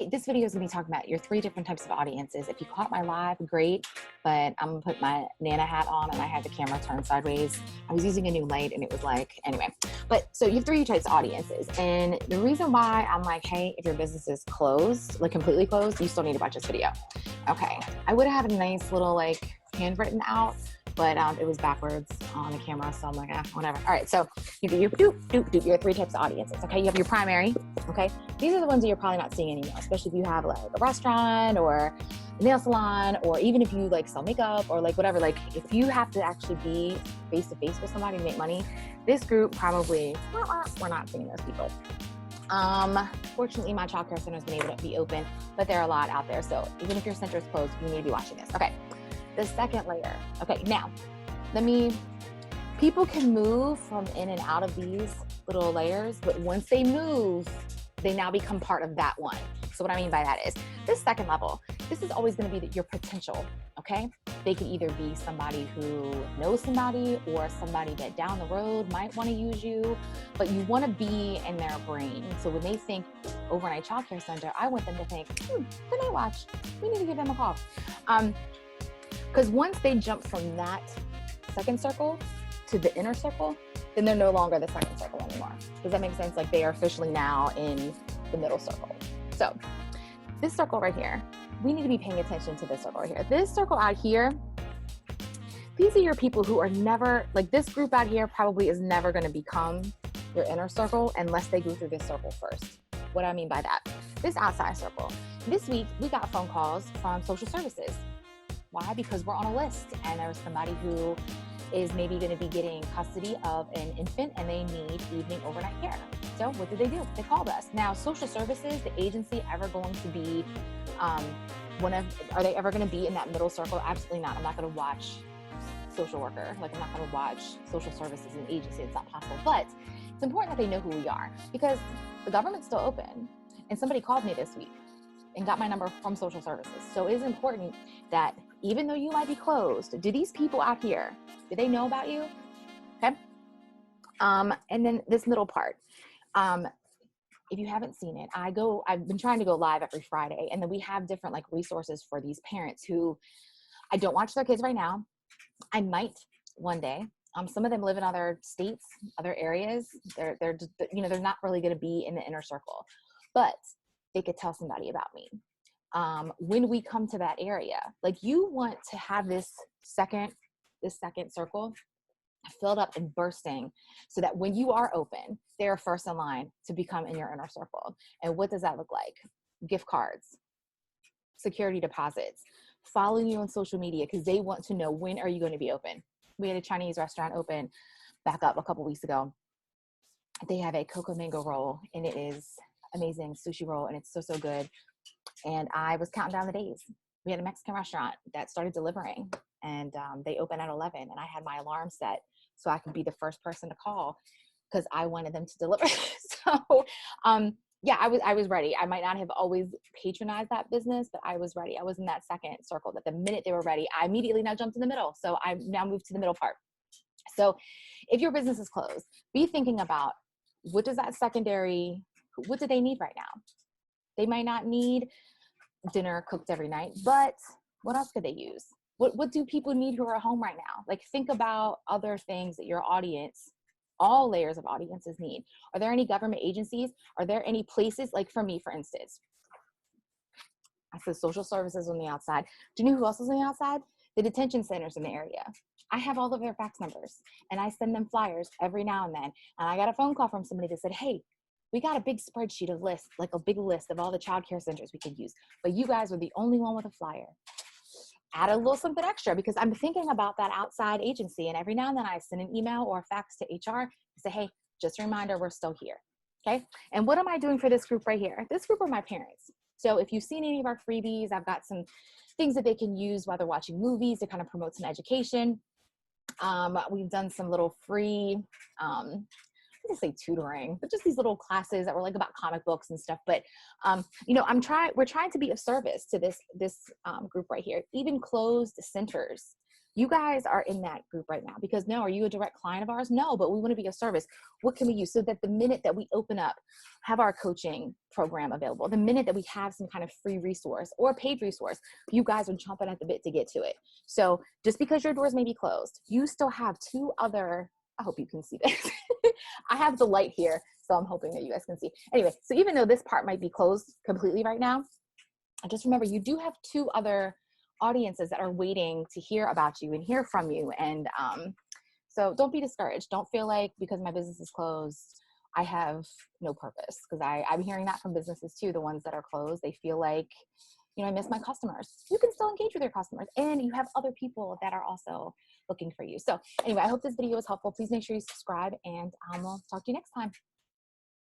This video is going to be talking about your 3 different types of audiences. If you caught my live, great, but I'm going to put my Nana hat on and I had the camera turned sideways. I was using a new light and it was like, anyway. But so you have 3 types of audiences. And the reason why I'm like, hey, if your business is closed, like completely closed, you still need to watch this video. Okay. I would have had a nice little like handwritten out, but it was backwards on the camera, so I'm like, whatever. All right, so you do your 3 types of audiences, okay? You have your primary, okay? These are the ones that you're probably not seeing anymore, especially if you have like a restaurant or a nail salon, or even if you like sell makeup or like whatever, like if you have to actually be face-to-face with somebody to make money, this group probably, we're not seeing those people. Fortunately, my childcare center has been able to be open, but there are a lot out there, so even if your center is closed, you need to be watching this, okay? The second layer. Okay, now, people can move from in and out of these little layers, but once they move, they now become part of that one. So what I mean by that is, this second level, this is always gonna be your potential, okay? They can either be somebody who knows somebody or somebody that down the road might wanna use you, but you wanna be in their brain. So when they think overnight childcare center, I want them to think, good night watch, we need to give them a call. Because once they jump from that second circle to the inner circle, then they're no longer the second circle anymore. Does that make sense? Like they are officially now in the middle circle. So this circle right here, we need to be paying attention to this circle right here. This circle out here, these are your people who are never, like this group out here probably is never going to become your inner circle unless they go through this circle first. What do I mean by that? This outside circle. This week, we got phone calls from social services. Why? Because we're on a list and there's somebody who is maybe going to be getting custody of an infant and they need evening overnight care. So what did they do? They called us. Now, social services, the agency, ever going to be are they ever going to be in that middle circle? Absolutely not. I'm not going to watch social worker. Like I'm not going to watch social services and agency. It's not possible. But it's important that they know who we are because the government's still open. And somebody called me this week and got my number from social services. So it is important that even though you might be closed, do these people out here, do they know about you? Okay. And then this middle part, if you haven't seen it, I've been trying to go live every Friday, and then we have different like resources for these parents who I don't watch their kids right now. I might one day. Some of them live in other states, other areas. They're just, they're not really going to be in the inner circle, but they could tell somebody about me. When we come to that area, like you want to have this second circle filled up and bursting so that when you are open, they're first in line to become in your inner circle. And what does that look like? Gift cards, security deposits, following you on social media because they want to know when are you going to be open. We had a Chinese restaurant open back up a couple weeks ago. They have a cocoa mango roll and it is amazing sushi roll and it's so good. And I was counting down the days. We had a Mexican restaurant that started delivering and they opened at 11 and I had my alarm set so I could be the first person to call because I wanted them to deliver. So yeah, I was ready. I might not have always patronized that business, but I was ready. I was in that second circle that the minute they were ready, I immediately now jumped in the middle. So I now moved to the middle part. So if your business is closed, be thinking about what do they need right now? They might not need dinner cooked every night, but what else could they use? What do people need who are at home right now? Like think about other things that your audience, all layers of audiences need. Are there any government agencies? Are there any places, like for me, for instance, I said social services on the outside. Do you know who else is on the outside? The detention centers in the area. I have all of their fax numbers and I send them flyers every now and then. And I got a phone call from somebody that said, hey, we got a big spreadsheet of lists, like a big list of all the childcare centers we could use, but you guys are the only one with a flyer. Add a little something extra because I'm thinking about that outside agency. And every now and then I send an email or a fax to HR and say, hey, just a reminder, we're still here. Okay. And what am I doing for this group right here? This group are my parents. So if you've seen any of our freebies, I've got some things that they can use while they're watching movies to kind of promote some education. We've done some little free, I didn't say tutoring, but just these little classes that were like about comic books and stuff. But, we're trying to be of service to this group right here. Even closed centers You guys are in that group right now because no, are you a direct client of ours? No, but we want to be a service. What can we use so that the minute that we open up, have our coaching program available, the minute that we have some kind of free resource or paid resource, you guys are chomping at the bit to get to it. So just because your doors may be closed, you still have two other, I hope you can see this. I have the light here, so I'm hoping that you guys can see. Anyway, so even though this part might be closed completely right now, just remember you do have two other audiences that are waiting to hear about you and hear from you. And so don't be discouraged. Don't feel like because my business is closed, I have no purpose. Because I'm hearing that from businesses too, the ones that are closed. They feel like, you know, I miss my customers. You can still engage with your customers and you have other people that are also looking for you. So anyway, I hope this video was helpful. Please make sure you subscribe and we'll talk to you next time.